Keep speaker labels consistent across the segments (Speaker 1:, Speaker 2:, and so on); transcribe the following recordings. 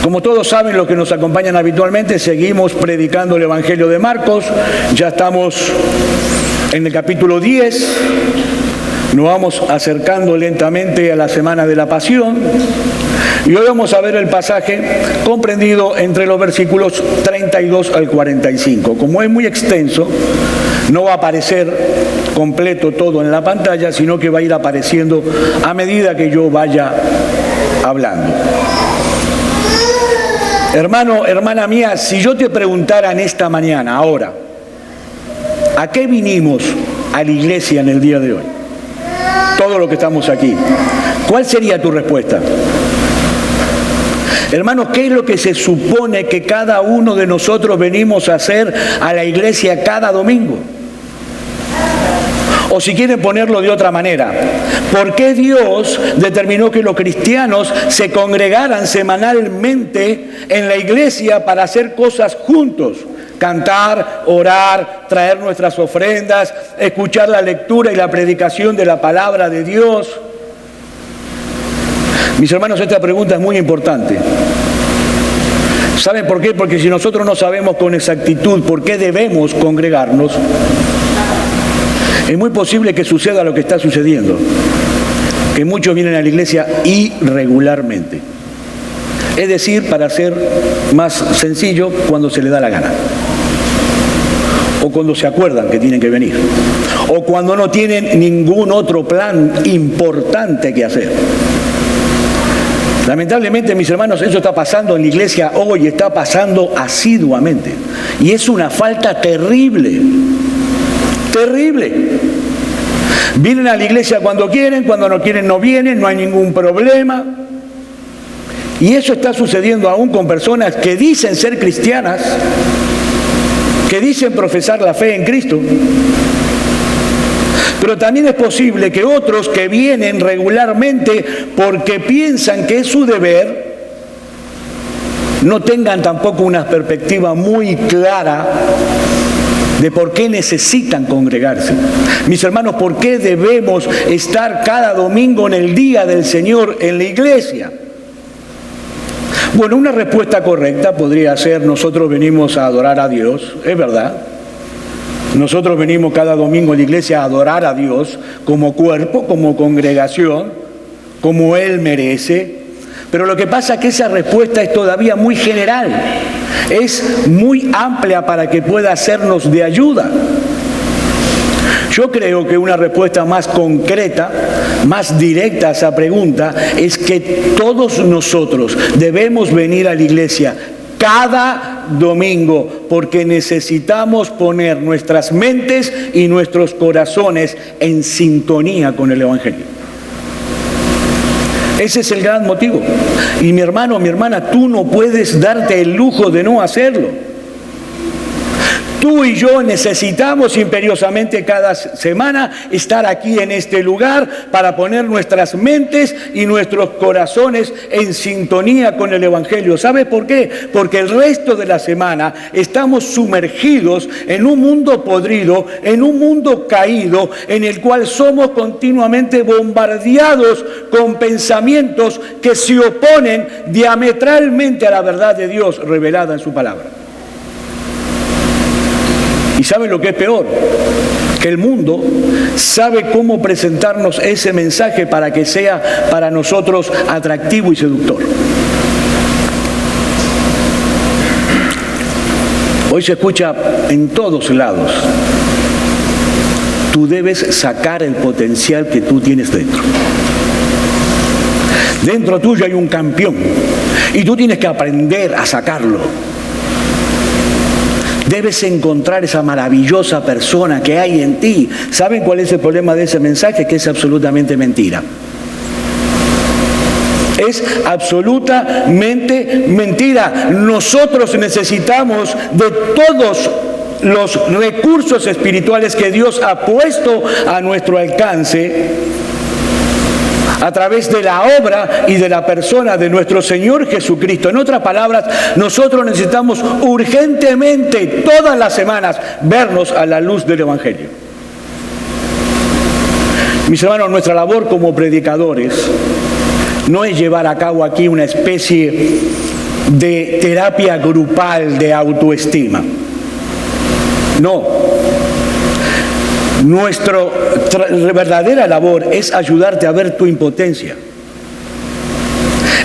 Speaker 1: Como todos saben, los que nos acompañan habitualmente, seguimos predicando el Evangelio de Marcos. Ya estamos en el capítulo 10. Nos vamos acercando lentamente a la Semana de la Pasión. Y hoy vamos a ver el pasaje comprendido entre los versículos 32 al 45. Como es muy extenso, no va a aparecer completo todo en la pantalla, sino que va a ir apareciendo a medida que yo vaya hablando. Hermano, hermana mía, si yo te preguntara en esta mañana, ahora, ¿a qué vinimos a la iglesia en el día de hoy? Todo lo que estamos aquí. ¿Cuál sería tu respuesta? Hermanos, ¿qué es lo que se supone que cada uno de nosotros venimos a hacer a la iglesia cada domingo? O si quieren ponerlo de otra manera, ¿por qué Dios determinó que los cristianos se congregaran semanalmente en la iglesia para hacer cosas juntos? Cantar, orar, traer nuestras ofrendas, escuchar la lectura y la predicación de la palabra de Dios. Mis hermanos, esta pregunta es muy importante. ¿Saben por qué? Porque si nosotros no sabemos con exactitud por qué debemos congregarnos, es muy posible que suceda lo que está sucediendo, que muchos vienen a la iglesia irregularmente. Es decir, para ser más sencillo, cuando se les da la gana. O cuando se acuerdan que tienen que venir. O cuando no tienen ningún otro plan importante que hacer. Lamentablemente, mis hermanos, eso está pasando en la iglesia hoy, está pasando asiduamente. Y es una falta terrible. Terrible. Vienen a la iglesia cuando no quieren no vienen, no hay ningún problema. Y eso está sucediendo aún con personas que dicen ser cristianas, que dicen profesar la fe en Cristo. Pero también es posible que otros que vienen regularmente porque piensan que es su deber, no tengan tampoco una perspectiva muy clara de por qué necesitan congregarse. Mis hermanos, ¿por qué debemos estar cada domingo en el día del Señor en la iglesia? Bueno, una respuesta correcta podría ser: nosotros venimos a adorar a Dios, es verdad. Nosotros venimos cada domingo a la iglesia a adorar a Dios como cuerpo, como congregación, como Él merece. Pero lo que pasa es que esa respuesta es todavía muy general, es muy amplia para que pueda sernos de ayuda. Yo creo que una respuesta más concreta, más directa a esa pregunta, es que todos nosotros debemos venir a la iglesia cada domingo porque necesitamos poner nuestras mentes y nuestros corazones en sintonía con el Evangelio. Ese es el gran motivo. Y mi hermano, mi hermana, tú no puedes darte el lujo de no hacerlo. Tú y yo necesitamos imperiosamente cada semana estar aquí en este lugar para poner nuestras mentes y nuestros corazones en sintonía con el Evangelio. ¿Sabe por qué? Porque el resto de la semana estamos sumergidos en un mundo podrido, en un mundo caído, en el cual somos continuamente bombardeados con pensamientos que se oponen diametralmente a la verdad de Dios revelada en su palabra. ¿Y saben lo que es peor? Que el mundo sabe cómo presentarnos ese mensaje para que sea para nosotros atractivo y seductor. Hoy se escucha en todos lados: tú debes sacar el potencial que tú tienes dentro. Dentro tuyo hay un campeón y tú tienes que aprender a sacarlo. Debes encontrar esa maravillosa persona que hay en ti. ¿Saben cuál es el problema de ese mensaje? Que es absolutamente mentira. Es absolutamente mentira. Nosotros necesitamos de todos los recursos espirituales que Dios ha puesto a nuestro alcance a través de la obra y de la persona de nuestro Señor Jesucristo. En otras palabras, nosotros necesitamos urgentemente todas las semanas vernos a la luz del Evangelio. Mis hermanos, nuestra labor como predicadores no es llevar a cabo aquí una especie de terapia grupal de autoestima. No. Nuestra verdadera labor es ayudarte a ver tu impotencia.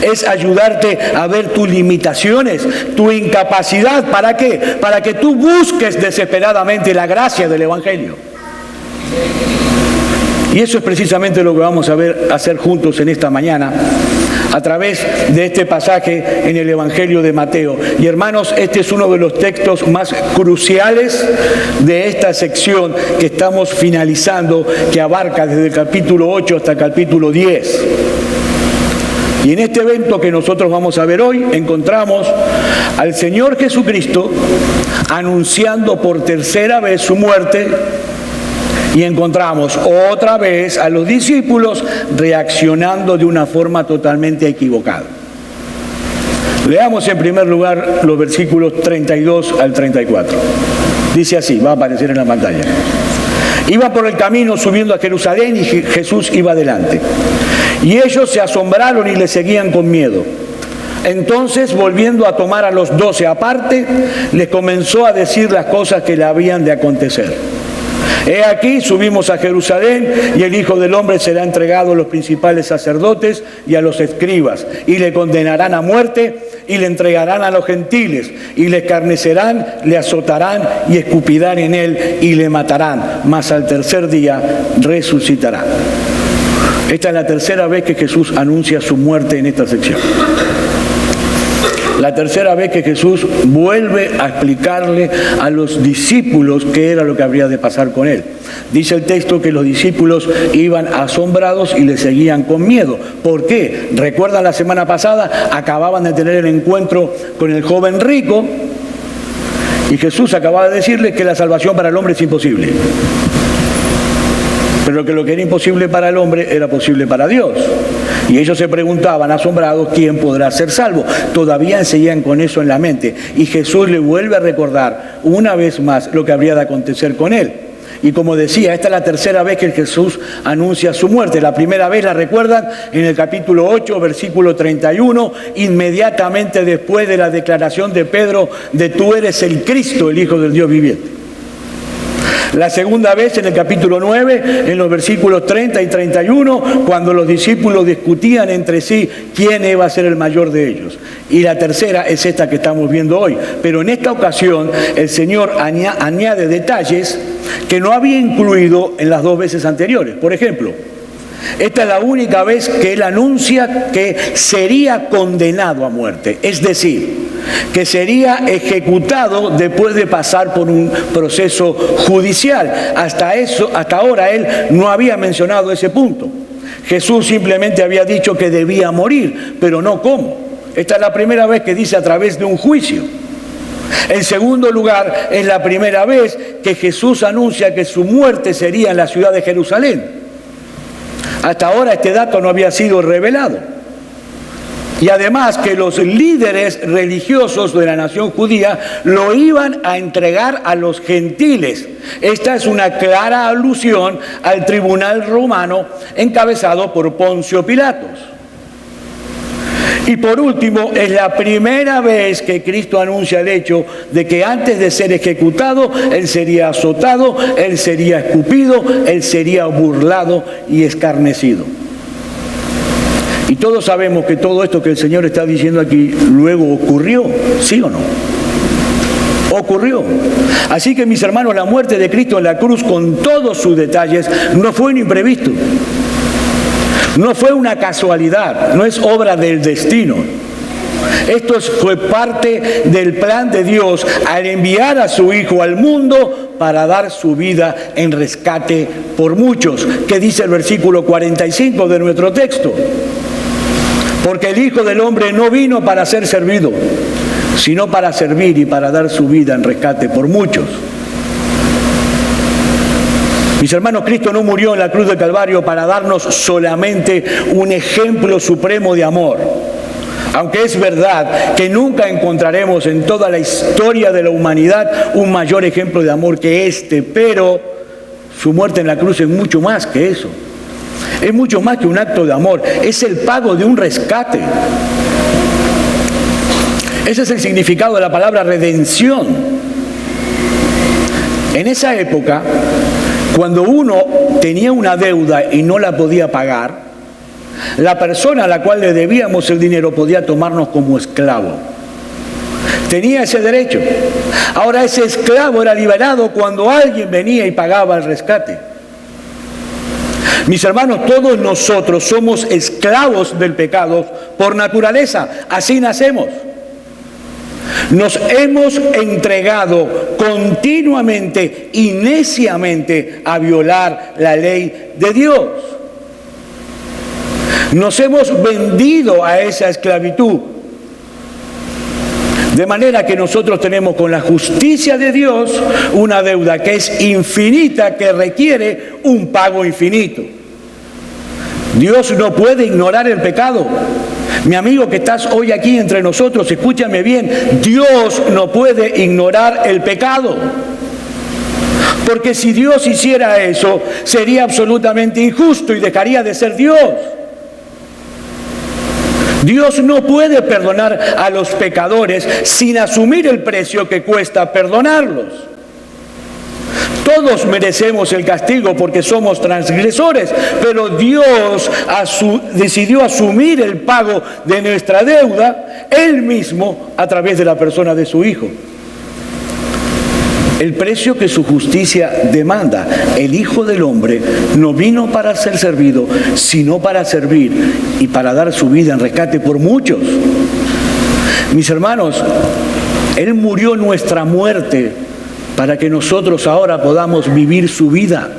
Speaker 1: Es ayudarte a ver tus limitaciones, tu incapacidad. ¿Para qué? Para que tú busques desesperadamente la gracia del Evangelio. Y eso es precisamente lo que vamos a hacer juntos en esta mañana, a través de este pasaje en el Evangelio de Mateo. Y hermanos, este es uno de los textos más cruciales de esta sección que estamos finalizando, que abarca desde el capítulo 8 hasta el capítulo 10. Y en este evento que nosotros vamos a ver hoy, encontramos al Señor Jesucristo anunciando por tercera vez su muerte, y encontramos otra vez a los discípulos reaccionando de una forma totalmente equivocada. Leamos en primer lugar los versículos 32 al 34. Dice así, va a aparecer en la pantalla. Iba por el camino subiendo a Jerusalén y Jesús iba adelante. Y ellos se asombraron y le seguían con miedo. Entonces, volviendo a tomar a los 12 aparte, les comenzó a decir las cosas que le habían de acontecer. He aquí, subimos a Jerusalén, y el Hijo del Hombre será entregado a los principales sacerdotes y a los escribas, y le condenarán a muerte, y le entregarán a los gentiles, y le escarnecerán, le azotarán, y escupirán en él, y le matarán, mas al tercer día resucitará. Esta es la tercera vez que Jesús anuncia su muerte en esta sección. La tercera vez que Jesús vuelve a explicarle a los discípulos qué era lo que habría de pasar con él. Dice el texto que los discípulos iban asombrados y le seguían con miedo. ¿Por qué? ¿Recuerdan la semana pasada? Acababan de tener el encuentro con el joven rico y Jesús acababa de decirles que la salvación para el hombre es imposible. Pero que lo que era imposible para el hombre era posible para Dios. Y ellos se preguntaban, asombrados, ¿quién podrá ser salvo? Todavía seguían con eso en la mente. Y Jesús le vuelve a recordar una vez más lo que habría de acontecer con él. Y como decía, esta es la tercera vez que Jesús anuncia su muerte. La primera vez, la recuerdan, en el capítulo 8, versículo 31, inmediatamente después de la declaración de Pedro de tú eres el Cristo, el Hijo del Dios viviente. La segunda vez en el capítulo 9, en los versículos 30 y 31, cuando los discípulos discutían entre sí quién iba a ser el mayor de ellos. Y la tercera es esta que estamos viendo hoy. Pero en esta ocasión el Señor añade detalles que no había incluido en las dos veces anteriores. Por ejemplo, esta es la única vez que Él anuncia que sería condenado a muerte. Es decir, que sería ejecutado después de pasar por un proceso judicial. Hasta ahora Él no había mencionado ese punto. Jesús simplemente había dicho que debía morir, pero no cómo. Esta es la primera vez que dice a través de un juicio. En segundo lugar, es la primera vez que Jesús anuncia que su muerte sería en la ciudad de Jerusalén. Hasta ahora este dato no había sido revelado. Y además que los líderes religiosos de la nación judía lo iban a entregar a los gentiles. Esta es una clara alusión al tribunal romano encabezado por Poncio Pilatos. Y por último, es la primera vez que Cristo anuncia el hecho de que antes de ser ejecutado, Él sería azotado, Él sería escupido, Él sería burlado y escarnecido. Y todos sabemos que todo esto que el Señor está diciendo aquí luego ocurrió, ¿sí o no? Ocurrió. Así que, mis hermanos, la muerte de Cristo en la cruz, con todos sus detalles, no fue un imprevisto. No fue una casualidad, no es obra del destino. Esto fue parte del plan de Dios al enviar a su Hijo al mundo para dar su vida en rescate por muchos. ¿Qué dice el versículo 45 de nuestro texto? Porque el Hijo del Hombre no vino para ser servido, sino para servir y para dar su vida en rescate por muchos. Mis hermanos, Cristo no murió en la cruz del Calvario para darnos solamente un ejemplo supremo de amor. Aunque es verdad que nunca encontraremos en toda la historia de la humanidad un mayor ejemplo de amor que este, pero su muerte en la cruz es mucho más que eso. Es mucho más que un acto de amor, es el pago de un rescate. Ese es el significado de la palabra redención. En esa época, cuando uno tenía una deuda y no la podía pagar, la persona a la cual le debíamos el dinero podía tomarnos como esclavo. Tenía ese derecho. Ahora ese esclavo era liberado cuando alguien venía y pagaba el rescate. Mis hermanos, todos nosotros somos esclavos del pecado por naturaleza. Así nacemos. Nos hemos entregado continuamente y neciamente a violar la ley de Dios. Nos hemos vendido a esa esclavitud. De manera que nosotros tenemos con la justicia de Dios una deuda que es infinita, que requiere un pago infinito. Dios no puede ignorar el pecado. Mi amigo que estás hoy aquí entre nosotros, escúchame bien, Dios no puede ignorar el pecado. Porque si Dios hiciera eso, sería absolutamente injusto y dejaría de ser Dios. Dios no puede perdonar a los pecadores sin asumir el precio que cuesta perdonarlos. Todos merecemos el castigo porque somos transgresores, pero Dios decidió asumir el pago de nuestra deuda, Él mismo, a través de la persona de su Hijo. El precio que su justicia demanda. El Hijo del Hombre no vino para ser servido, sino para servir y para dar su vida en rescate por muchos. Mis hermanos, Él murió nuestra muerte para que nosotros ahora podamos vivir su vida.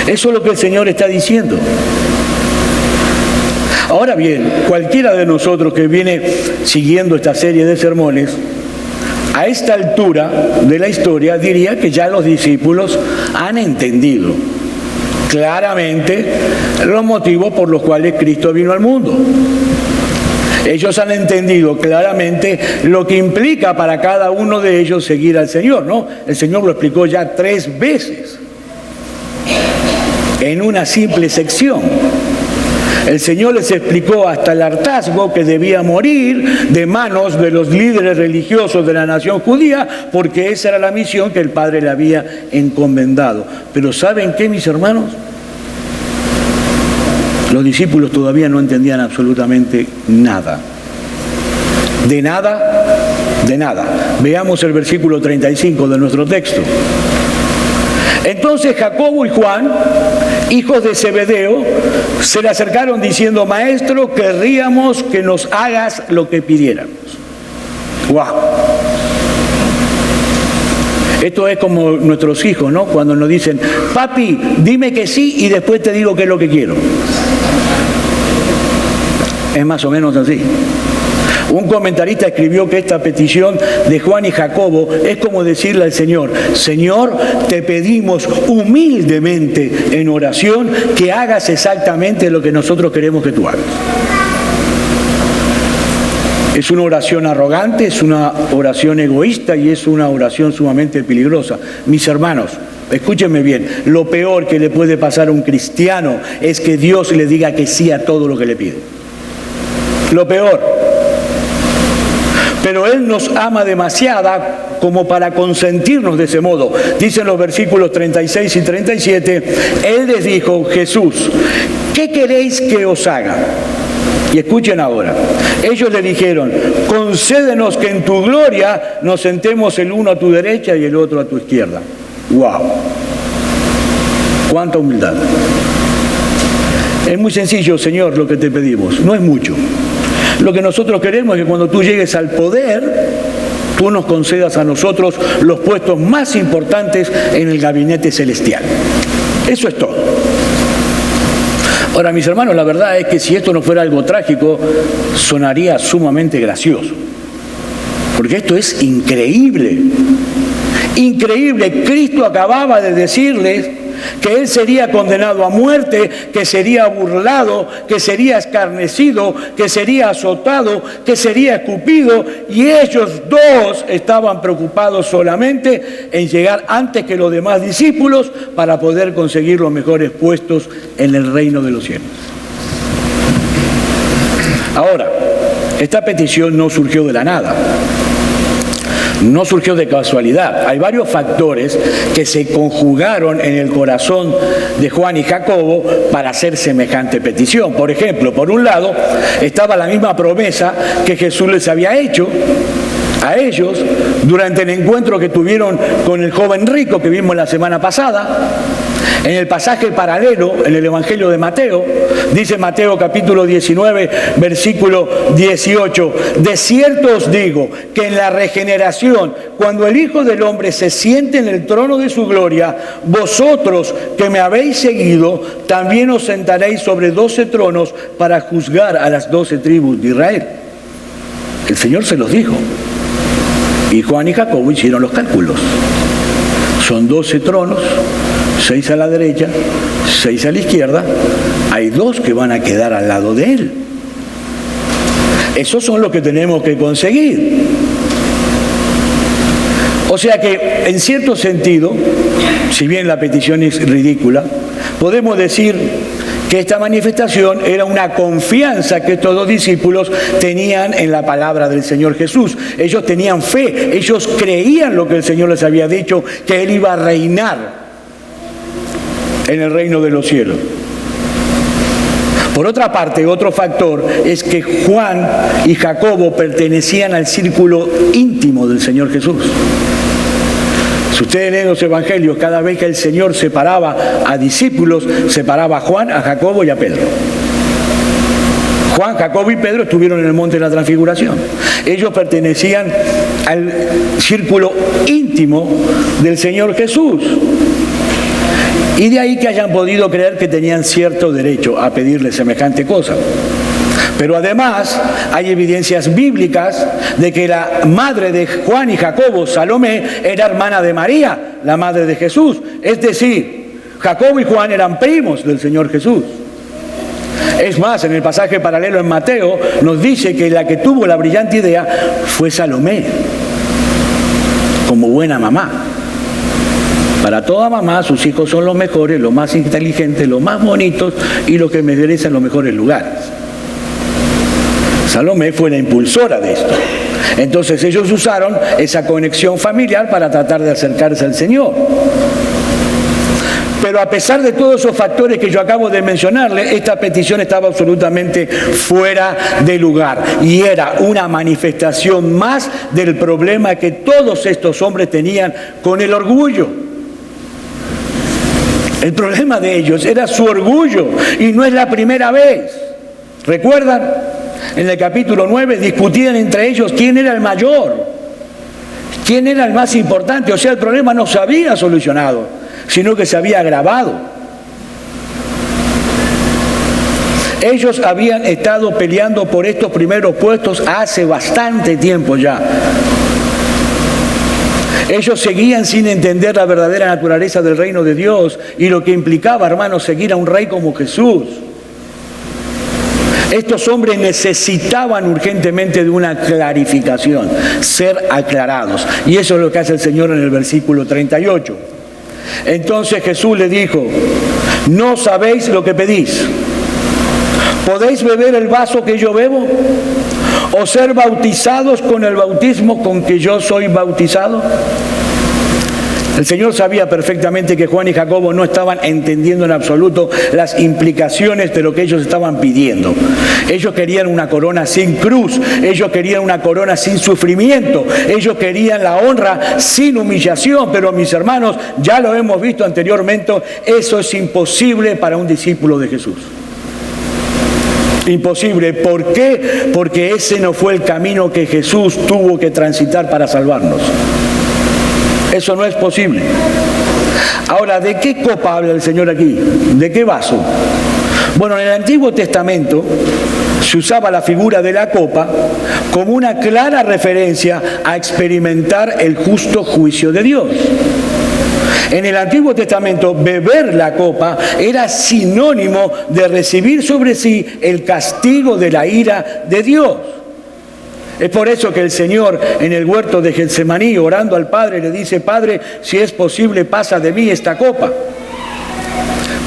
Speaker 1: Eso es lo que el Señor está diciendo. Ahora bien, cualquiera de nosotros que viene siguiendo esta serie de sermones, a esta altura de la historia diría que ya los discípulos han entendido claramente los motivos por los cuales Cristo vino al mundo. Ellos han entendido claramente lo que implica para cada uno de ellos seguir al Señor, ¿no? El Señor lo explicó ya 3 veces en una simple sección. El Señor les explicó hasta el hartazgo que debía morir de manos de los líderes religiosos de la nación judía, porque esa era la misión que el Padre le había encomendado. Pero ¿saben qué, mis hermanos? Los discípulos todavía no entendían absolutamente nada. De nada, de nada. Veamos el versículo 35 de nuestro texto. Entonces Jacobo y Juan, hijos de Zebedeo, se le acercaron diciendo: Maestro, querríamos que nos hagas lo que pidiéramos. ¡Wow! Esto es como nuestros hijos, ¿no? Cuando nos dicen: papi, dime que sí y después te digo qué es lo que quiero. Es más o menos así. Un comentarista escribió que esta petición de Juan y Jacobo es como decirle al Señor: Señor, te pedimos humildemente en oración que hagas exactamente lo que nosotros queremos que tú hagas. Es una oración arrogante, es una oración egoísta y es una oración sumamente peligrosa. Mis hermanos, escúchenme bien, lo peor que le puede pasar a un cristiano es que Dios le diga que sí a todo lo que le pide. Lo peor. Pero Él nos ama demasiada como para consentirnos de ese modo. Dicen los versículos 36 y 37, Él les dijo, Jesús, ¿qué queréis que os haga? Y escuchen ahora, ellos le dijeron: concédenos que en tu gloria nos sentemos el uno a tu derecha y el otro a tu izquierda. ¡Wow! ¡Cuánta humildad! Es muy sencillo, Señor, lo que te pedimos, no es mucho. Lo que nosotros queremos es que cuando tú llegues al poder, tú nos concedas a nosotros los puestos más importantes en el gabinete celestial. Eso es todo. Ahora, mis hermanos, la verdad es que si esto no fuera algo trágico, sonaría sumamente gracioso. Porque esto es increíble. Increíble. Cristo acababa de decirles que Él sería condenado a muerte, que sería burlado, que sería escarnecido, que sería azotado, que sería escupido, y ellos dos estaban preocupados solamente en llegar antes que los demás discípulos para poder conseguir los mejores puestos en el reino de los cielos. Ahora, Esta petición no surgió de la nada. No surgió de casualidad. Hay varios factores que se conjugaron en el corazón de Juan y Jacobo para hacer semejante petición. Por ejemplo, por un lado, estaba la misma promesa que Jesús les había hecho a ellos durante el encuentro que tuvieron con el joven rico que vimos la semana pasada. En el pasaje paralelo, en el Evangelio de Mateo, dice Mateo capítulo 19, versículo 18, de cierto os digo que en la regeneración, cuando el Hijo del Hombre se siente en el trono de su gloria, vosotros que me habéis seguido, también os sentaréis sobre 12 tronos para juzgar a las 12 tribus de Israel. El Señor se los dijo. Y Juan y Jacobo hicieron los cálculos. Son 12 tronos, 6 a la derecha, 6 a la izquierda. Hay 2 que van a quedar al lado de él. Esos son los que tenemos que conseguir. O sea que, en cierto sentido, si bien la petición es ridícula, podemos decir que esta manifestación era una confianza que estos 2 discípulos tenían en la palabra del Señor Jesús. Ellos tenían fe, ellos creían lo que el Señor les había dicho, que Él iba a reinar en el reino de los cielos. Por otra parte, otro factor es que Juan y Jacobo pertenecían al círculo íntimo del Señor Jesús. Si ustedes leen los evangelios, cada vez que el Señor separaba a discípulos, separaba a Juan, a Jacobo y a Pedro. Juan, Jacobo y Pedro estuvieron en el monte de la transfiguración. Ellos pertenecían al círculo íntimo del Señor Jesús. Y de ahí que hayan podido creer que tenían cierto derecho a pedirle semejante cosa. Pero además hay evidencias bíblicas de que la madre de Juan y Jacobo, Salomé, era hermana de María, la madre de Jesús. Es decir, Jacobo y Juan eran primos del Señor Jesús. Es más, en el pasaje paralelo en Mateo nos dice que la que tuvo la brillante idea fue Salomé, como buena mamá. Para toda mamá, sus hijos son los mejores, los más inteligentes, los más bonitos y los que merecen los mejores lugares. Salomé fue la impulsora de esto. Entonces ellos usaron esa conexión familiar para tratar de acercarse al Señor. Pero a pesar de todos esos factores que yo acabo de mencionarle, esta petición estaba absolutamente fuera de lugar. Y era una manifestación más del problema que todos estos hombres tenían con el orgullo. El problema de ellos era su orgullo. Y no es la primera vez. ¿Recuerdan? En el capítulo 9 discutían entre ellos quién era el mayor, quién era el más importante. O sea, el problema no se había solucionado, sino que se había agravado. Ellos habían estado peleando por estos primeros puestos hace bastante tiempo ya. Ellos seguían sin entender la verdadera naturaleza del reino de Dios y lo que implicaba, hermanos, seguir a un rey como Jesús. Estos hombres necesitaban urgentemente de una clarificación, ser aclarados. Y eso es lo que hace el Señor en el versículo 38. Entonces Jesús le dijo, ¿no sabéis lo que pedís? ¿Podéis beber el vaso que yo bebo? ¿O ser bautizados con el bautismo con que yo soy bautizado? El Señor sabía perfectamente que Juan y Jacobo no estaban entendiendo en absoluto las implicaciones de lo que ellos estaban pidiendo. Ellos querían una corona sin cruz, ellos querían una corona sin sufrimiento, ellos querían la honra sin humillación, pero mis hermanos, ya lo hemos visto anteriormente, eso es imposible para un discípulo de Jesús. Imposible. ¿Por qué? Porque ese no fue el camino que Jesús tuvo que transitar para salvarnos. Eso no es posible. Ahora, ¿de qué copa habla el Señor aquí? ¿De qué vaso? Bueno, en el Antiguo Testamento se usaba la figura de la copa como una clara referencia a experimentar el justo juicio de Dios. En el Antiguo Testamento, beber la copa era sinónimo de recibir sobre sí el castigo de la ira de Dios. Es por eso que el Señor en el huerto de Getsemaní, orando al Padre, le dice, Padre, si es posible, pasa de mí esta copa.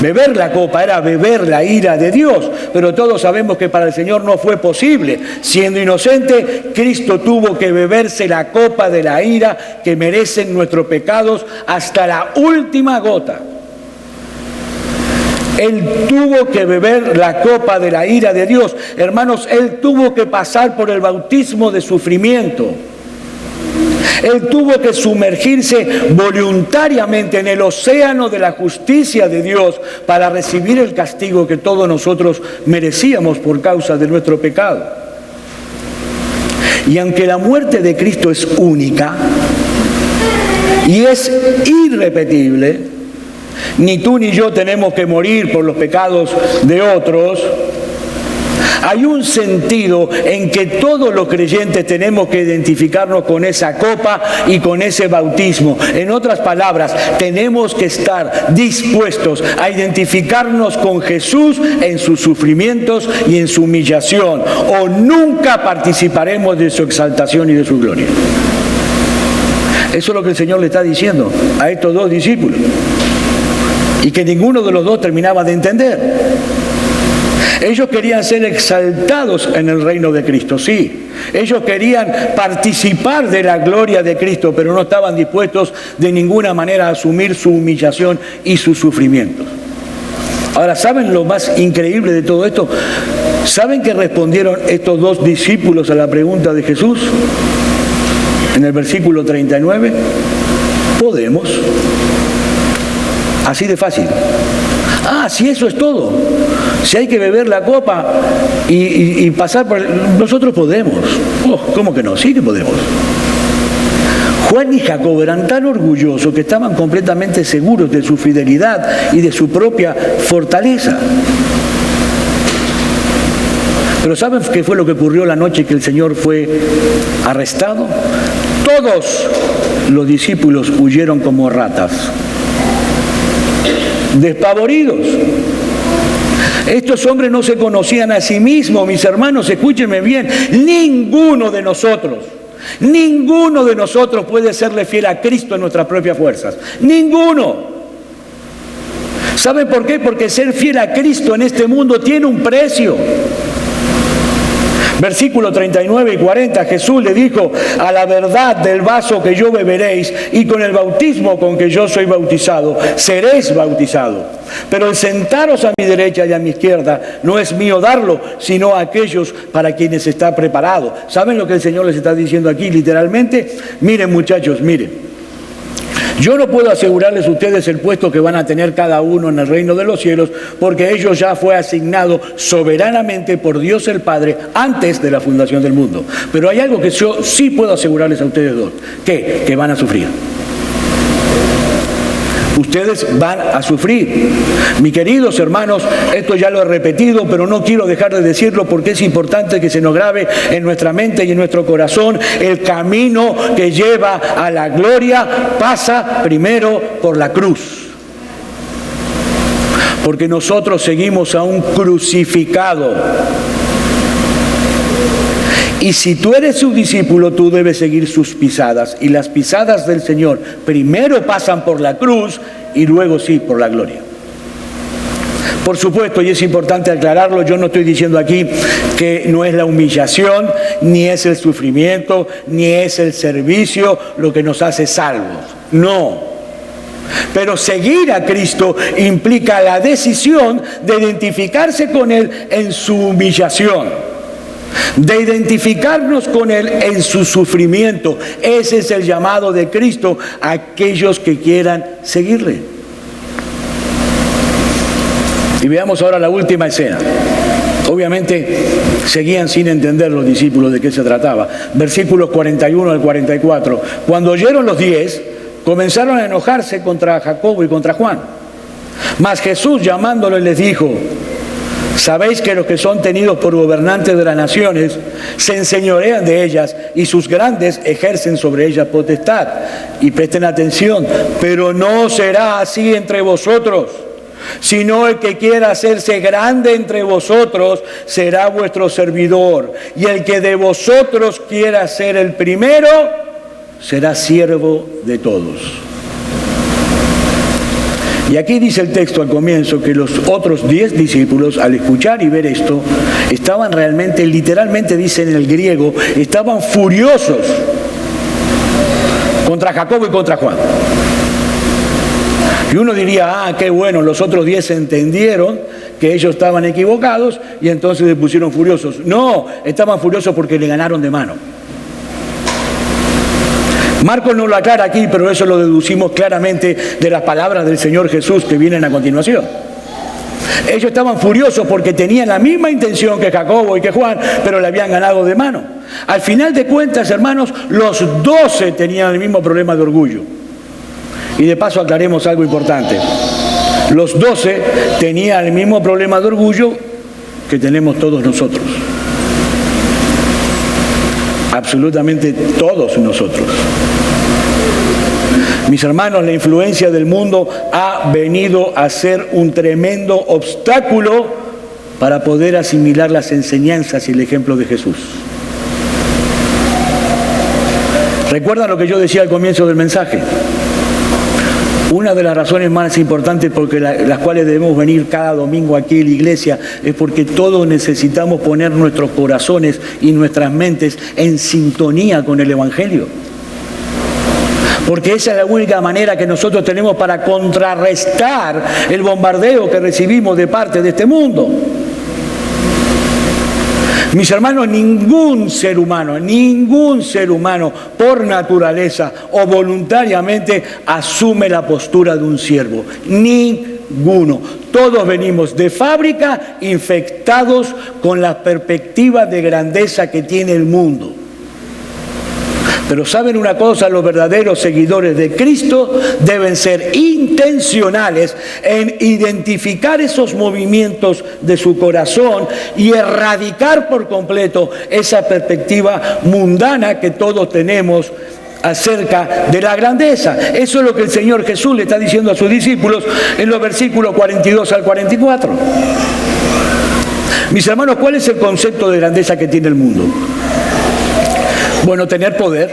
Speaker 1: Beber la copa era beber la ira de Dios, pero todos sabemos que para el Señor no fue posible. Siendo inocente, Cristo tuvo que beberse la copa de la ira que merecen nuestros pecados hasta la última gota. Él tuvo que beber la copa de la ira de Dios. Hermanos, Él tuvo que pasar por el bautismo de sufrimiento. Él tuvo que sumergirse voluntariamente en el océano de la justicia de Dios para recibir el castigo que todos nosotros merecíamos por causa de nuestro pecado. Y aunque la muerte de Cristo es única y es irrepetible, ni tú ni yo tenemos que morir por los pecados de otros. Hay un sentido en que todos los creyentes tenemos que identificarnos con esa copa y con ese bautismo. En otras palabras, tenemos que estar dispuestos a identificarnos con Jesús en sus sufrimientos y en su humillación, o nunca participaremos de su exaltación y de su gloria. Eso es lo que el Señor le está diciendo a estos dos discípulos, y que ninguno de los dos terminaba de entender. Ellos querían ser exaltados en el reino de Cristo, sí. Ellos querían participar de la gloria de Cristo, pero no estaban dispuestos de ninguna manera a asumir su humillación y sus sufrimientos. Ahora, ¿saben lo más increíble de todo esto? ¿Saben qué respondieron estos dos discípulos a la pregunta de Jesús? En el versículo 39, podemos. Así de fácil. Ah, si eso es todo. Si hay que beber la copa y pasar por... Nosotros podemos. Oh, ¿cómo que no? Sí que podemos. Juan y Jacobo eran tan orgullosos que estaban completamente seguros de su fidelidad y de su propia fortaleza. Pero ¿saben qué fue lo que ocurrió la noche que el Señor fue arrestado? Todos los discípulos huyeron como ratas, despavoridos. Estos hombres no se conocían a sí mismos, mis hermanos, escúchenme bien. Ninguno de nosotros puede serle fiel a Cristo en nuestras propias fuerzas. Ninguno. ¿Saben por qué? Porque ser fiel a Cristo en este mundo tiene un precio. Versículos 39 y 40, Jesús le dijo: a la verdad del vaso que yo beberéis y con el bautismo con que yo soy bautizado, seréis bautizados. Pero el sentaros a mi derecha y a mi izquierda no es mío darlo, sino a aquellos para quienes está preparado. ¿Saben lo que el Señor les está diciendo aquí literalmente? Miren, muchachos, miren. Yo no puedo asegurarles a ustedes el puesto que van a tener cada uno en el reino de los cielos, porque ello ya fue asignado soberanamente por Dios el Padre antes de la fundación del mundo. Pero hay algo que yo sí puedo asegurarles a ustedes dos, que van a sufrir. Ustedes van a sufrir. Mis queridos hermanos, esto ya lo he repetido, pero no quiero dejar de decirlo porque es importante que se nos grabe en nuestra mente y en nuestro corazón. El camino que lleva a la gloria pasa primero por la cruz. Porque nosotros seguimos a un crucificado. Y si tú eres su discípulo, tú debes seguir sus pisadas. Y las pisadas del Señor primero pasan por la cruz y luego sí por la gloria. Por supuesto, y es importante aclararlo, yo no estoy diciendo aquí que no es la humillación, ni es el sufrimiento, ni es el servicio lo que nos hace salvos. No. Pero seguir a Cristo implica la decisión de identificarse con Él en su humillación, de identificarnos con Él en su sufrimiento. Ese es el llamado de Cristo a aquellos que quieran seguirle. Y veamos ahora la última escena. Obviamente seguían sin entender los discípulos de qué se trataba. Versículos 41 al 44. Cuando oyeron los 10, comenzaron a enojarse contra Jacobo y contra Juan. Mas Jesús, llamándolos, les dijo: sabéis que los que son tenidos por gobernantes de las naciones se enseñorean de ellas y sus grandes ejercen sobre ellas potestad. Y presten atención, pero no será así entre vosotros, sino el que quiera hacerse grande entre vosotros será vuestro servidor, y el que de vosotros quiera ser el primero será siervo de todos. Y aquí dice el texto al comienzo que los otros 10 discípulos, al escuchar y ver esto, estaban realmente, literalmente dice en el griego, estaban furiosos contra Jacobo y contra Juan. Y uno diría, qué bueno, los otros 10 entendieron que ellos estaban equivocados y entonces se pusieron furiosos. No, estaban furiosos porque le ganaron de mano. Marcos no lo aclara aquí, pero eso lo deducimos claramente de las palabras del Señor Jesús que vienen a continuación. Ellos estaban furiosos porque tenían la misma intención que Jacobo y que Juan, pero le habían ganado de mano. Al final de cuentas, hermanos, los 12 tenían el mismo problema de orgullo. Y de paso aclaremos algo importante. Los 12 tenían el mismo problema de orgullo que tenemos todos nosotros. Absolutamente todos nosotros. Mis hermanos, la influencia del mundo ha venido a ser un tremendo obstáculo para poder asimilar las enseñanzas y el ejemplo de Jesús. ¿Recuerdan lo que yo decía al comienzo del mensaje? Una de las razones más importantes por las cuales debemos venir cada domingo aquí a la iglesia es porque todos necesitamos poner nuestros corazones y nuestras mentes en sintonía con el Evangelio. Porque esa es la única manera que nosotros tenemos para contrarrestar el bombardeo que recibimos de parte de este mundo. Mis hermanos, ningún ser humano por naturaleza o voluntariamente asume la postura de un siervo. Ninguno. Todos venimos de fábrica infectados con la perspectiva de grandeza que tiene el mundo. Pero ¿saben una cosa? Los verdaderos seguidores de Cristo deben ser intencionales en identificar esos movimientos de su corazón y erradicar por completo esa perspectiva mundana que todos tenemos acerca de la grandeza. Eso es lo que el Señor Jesús le está diciendo a sus discípulos en los versículos 42 al 44. Mis hermanos, ¿cuál es el concepto de grandeza que tiene el mundo? Bueno, tener poder,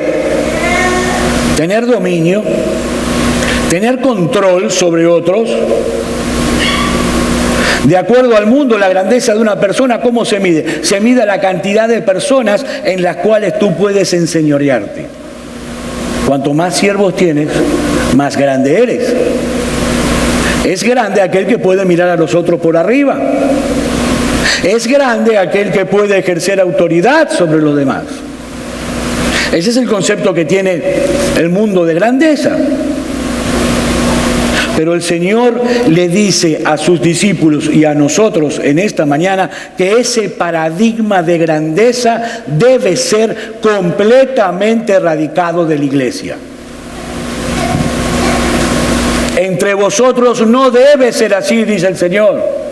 Speaker 1: tener dominio, tener control sobre otros. De acuerdo al mundo, la grandeza de una persona, ¿cómo se mide? Se mide la cantidad de personas en las cuales tú puedes enseñorearte. Cuanto más siervos tienes, más grande eres. Es grande aquel que puede mirar a los otros por arriba. Es grande aquel que puede ejercer autoridad sobre los demás. Ese es el concepto que tiene el mundo de grandeza. Pero el Señor le dice a sus discípulos y a nosotros en esta mañana que ese paradigma de grandeza debe ser completamente erradicado de la iglesia. Entre vosotros no debe ser así, dice el Señor,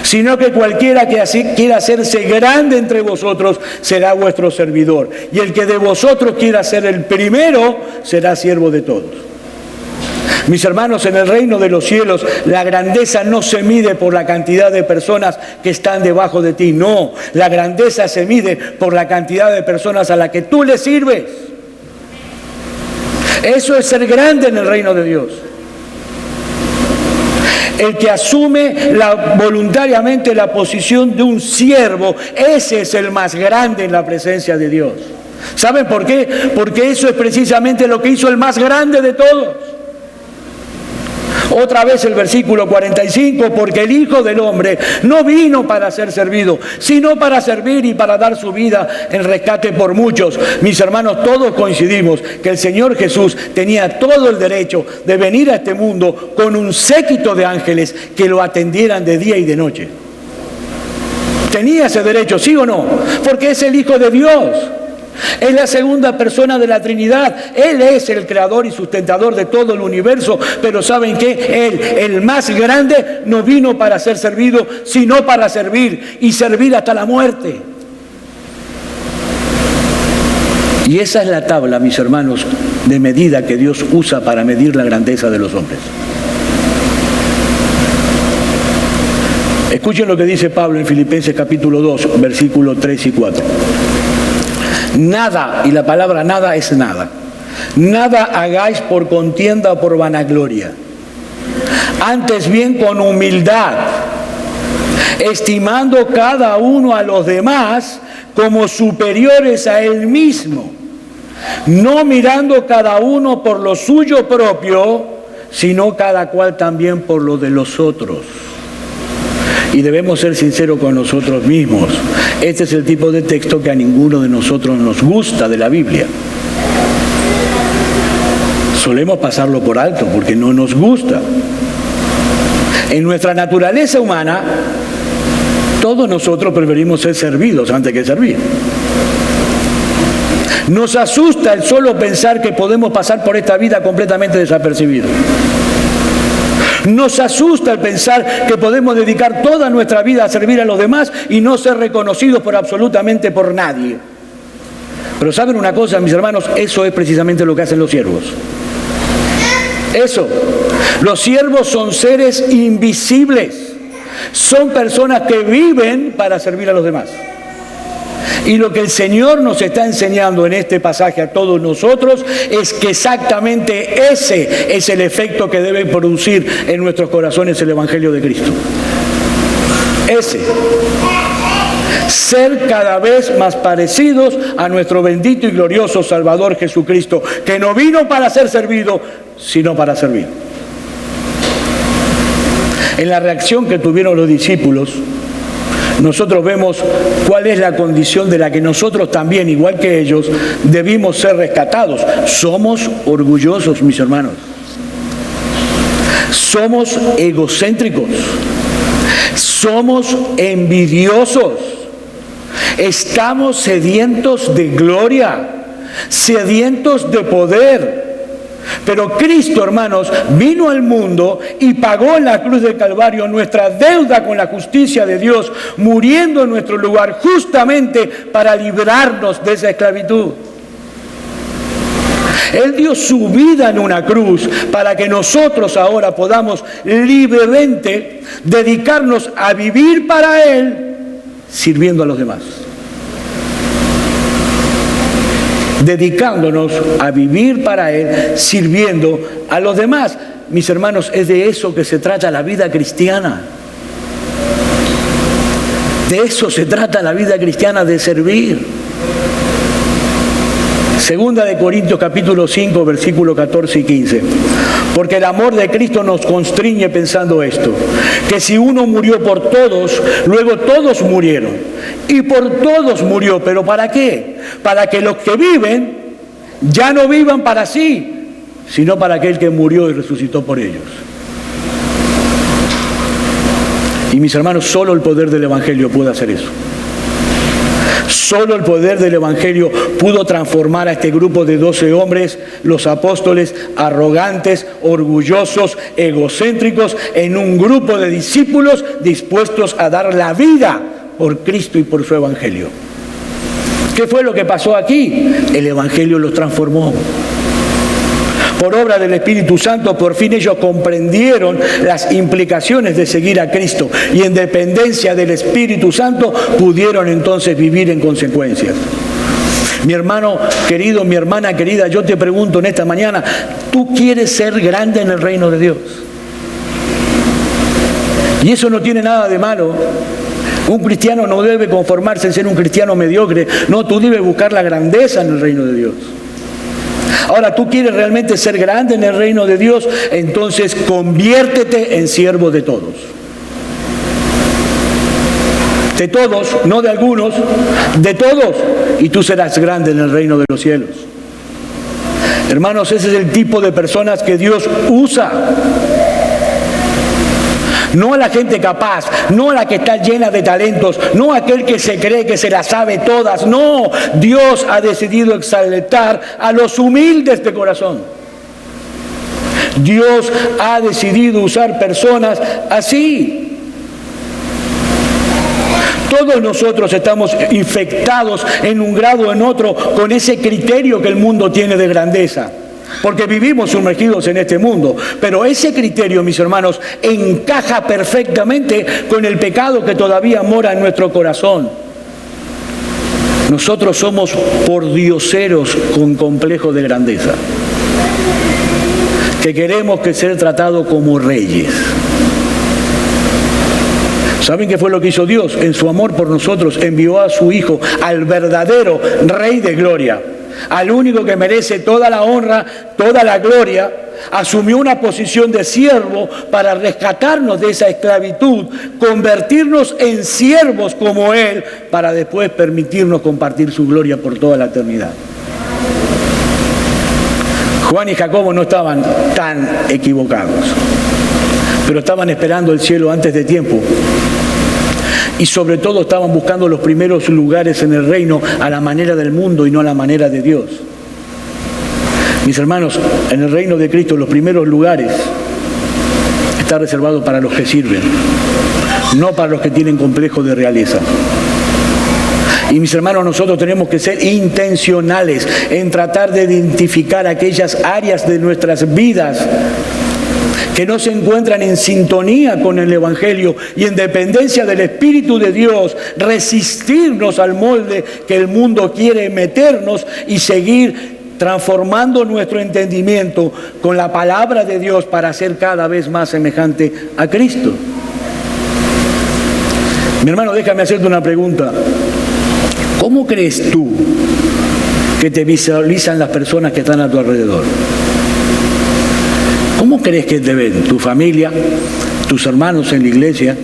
Speaker 1: sino que cualquiera que así quiera hacerse grande entre vosotros será vuestro servidor. Y el que de vosotros quiera ser el primero será siervo de todos. Mis hermanos, en el reino de los cielos la grandeza no se mide por la cantidad de personas que están debajo de ti. No, la grandeza se mide por la cantidad de personas a las que tú le sirves. Eso es ser grande en el reino de Dios. El que asume voluntariamente la posición de un siervo, ese es el más grande en la presencia de Dios. ¿Saben por qué? Porque eso es precisamente lo que hizo el más grande de todos. Otra vez el versículo 45, porque el Hijo del Hombre no vino para ser servido, sino para servir y para dar su vida en rescate por muchos. Mis hermanos, todos coincidimos que el Señor Jesús tenía todo el derecho de venir a este mundo con un séquito de ángeles que lo atendieran de día y de noche. Tenía ese derecho, ¿sí o no? Porque es el Hijo de Dios. Es la segunda persona de la Trinidad. Él es el creador y sustentador de todo el universo. Pero ¿saben qué? Él, el más grande, no vino para ser servido, sino para servir y servir hasta la muerte. Y esa es la tabla, mis hermanos, de medida que Dios usa para medir la grandeza de los hombres. Escuchen lo que dice Pablo en Filipenses capítulo 2, versículos 3 y 4. Nada, y la palabra nada es nada. Nada hagáis por contienda o por vanagloria. Antes bien con humildad, estimando cada uno a los demás como superiores a él mismo, no mirando cada uno por lo suyo propio, sino cada cual también por lo de los otros. Y debemos ser sinceros con nosotros mismos. Este es el tipo de texto que a ninguno de nosotros nos gusta de la Biblia. Solemos pasarlo por alto porque no nos gusta. En nuestra naturaleza humana, todos nosotros preferimos ser servidos antes que servir. Nos asusta el solo pensar que podemos pasar por esta vida completamente desapercibidos. Nos asusta el pensar que podemos dedicar toda nuestra vida a servir a los demás y no ser reconocidos absolutamente por nadie. Pero ¿saben una cosa, mis hermanos? Eso es precisamente lo que hacen los siervos. Eso. Los siervos son seres invisibles. Son personas que viven para servir a los demás. Y lo que el Señor nos está enseñando en este pasaje a todos nosotros es que exactamente ese es el efecto que debe producir en nuestros corazones el Evangelio de Cristo. Ese. Ser cada vez más parecidos a nuestro bendito y glorioso Salvador Jesucristo, que no vino para ser servido, sino para servir. En la reacción que tuvieron los discípulos, nosotros vemos cuál es la condición de la que nosotros también, igual que ellos, debimos ser rescatados. Somos orgullosos, mis hermanos. Somos egocéntricos. Somos envidiosos. Estamos sedientos de gloria, sedientos de poder. Pero Cristo, hermanos, vino al mundo y pagó en la cruz del Calvario nuestra deuda con la justicia de Dios, muriendo en nuestro lugar justamente para librarnos de esa esclavitud. Él dio su vida en una cruz para que nosotros ahora podamos libremente dedicarnos a vivir para Él, sirviendo a los demás. Dedicándonos a vivir para Él, sirviendo a los demás. Mis hermanos, es de eso que se trata la vida cristiana. De eso se trata la vida cristiana, de servir. Segunda de Corintios capítulo 5, versículos 14 y 15. Porque el amor de Cristo nos constriñe pensando esto, que si uno murió por todos, luego todos murieron. Y por todos murió, ¿pero para qué? Para que los que viven ya no vivan para sí, sino para aquel que murió y resucitó por ellos. Y mis hermanos, solo el poder del Evangelio puede hacer eso. Solo el poder del Evangelio pudo transformar a este grupo de 12 hombres, los apóstoles, arrogantes, orgullosos, egocéntricos, en un grupo de discípulos dispuestos a dar la vida por Cristo y por su Evangelio. ¿Qué fue lo que pasó aquí? El Evangelio los transformó. Por obra del Espíritu Santo, por fin ellos comprendieron las implicaciones de seguir a Cristo y en dependencia del Espíritu Santo pudieron entonces vivir en consecuencias. Mi hermano querido, mi hermana querida, yo te pregunto en esta mañana, ¿tú quieres ser grande en el reino de Dios? Y eso no tiene nada de malo. Un cristiano no debe conformarse en ser un cristiano mediocre. No, tú debes buscar la grandeza en el reino de Dios. Ahora, ¿tú quieres realmente ser grande en el reino de Dios? Entonces, conviértete en siervo de todos. De todos, no de algunos, de todos. Y tú serás grande en el reino de los cielos. Hermanos, ese es el tipo de personas que Dios usa. No a la gente capaz, no a la que está llena de talentos, no a aquel que se cree que se las sabe todas. No, Dios ha decidido exaltar a los humildes de corazón. Dios ha decidido usar personas así. Todos nosotros estamos infectados en un grado o en otro con ese criterio que el mundo tiene de grandeza. Porque vivimos sumergidos en este mundo. Pero ese criterio, mis hermanos, encaja perfectamente con el pecado que todavía mora en nuestro corazón. Nosotros somos pordioseros con complejo de grandeza, que queremos que ser tratados como reyes. ¿Saben qué fue lo que hizo Dios? En su amor por nosotros envió a su Hijo, al verdadero Rey de Gloria, al único que merece toda la honra, toda la gloria. Asumió una posición de siervo para rescatarnos de esa esclavitud, convertirnos en siervos como Él, para después permitirnos compartir su gloria por toda la eternidad. Juan y Jacobo no estaban tan equivocados, pero estaban esperando el cielo antes de tiempo. Y sobre todo estaban buscando los primeros lugares en el reino a la manera del mundo y no a la manera de Dios. Mis hermanos, en el reino de Cristo los primeros lugares están reservados para los que sirven, no para los que tienen complejo de realeza. Y mis hermanos, nosotros tenemos que ser intencionales en tratar de identificar aquellas áreas de nuestras vidas que no se encuentran en sintonía con el Evangelio y en dependencia del Espíritu de Dios, resistirnos al molde que el mundo quiere meternos y seguir transformando nuestro entendimiento con la palabra de Dios para ser cada vez más semejante a Cristo. Mi hermano, déjame hacerte una pregunta. ¿Cómo crees tú que te visualizan las personas que están a tu alrededor? ¿Cómo crees que te ven? ¿Tu familia? ¿Tus hermanos en la iglesia?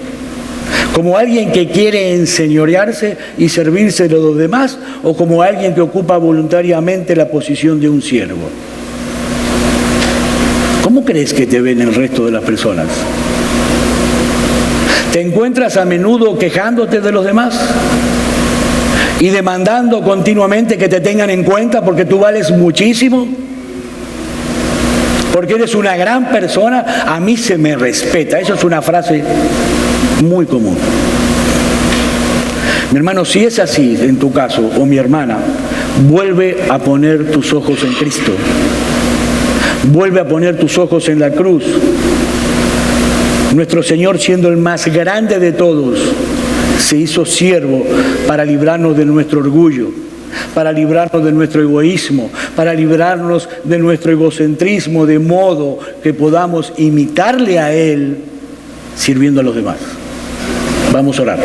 Speaker 1: ¿Como alguien que quiere enseñorearse y servirse de los demás? ¿O como alguien que ocupa voluntariamente la posición de un siervo? ¿Cómo crees que te ven el resto de las personas? ¿Te encuentras a menudo quejándote de los demás? ¿Y demandando continuamente que te tengan en cuenta porque tú vales muchísimo? Porque eres una gran persona, a mí se me respeta. Eso es una frase muy común. Mi hermano, si es así en tu caso, o mi hermana, vuelve a poner tus ojos en Cristo. Vuelve a poner tus ojos en la cruz. Nuestro Señor, siendo el más grande de todos, se hizo siervo para librarnos de nuestro orgullo, para librarnos de nuestro egoísmo, para librarnos de nuestro egocentrismo, de modo que podamos imitarle a Él sirviendo a los demás. Vamos a orar.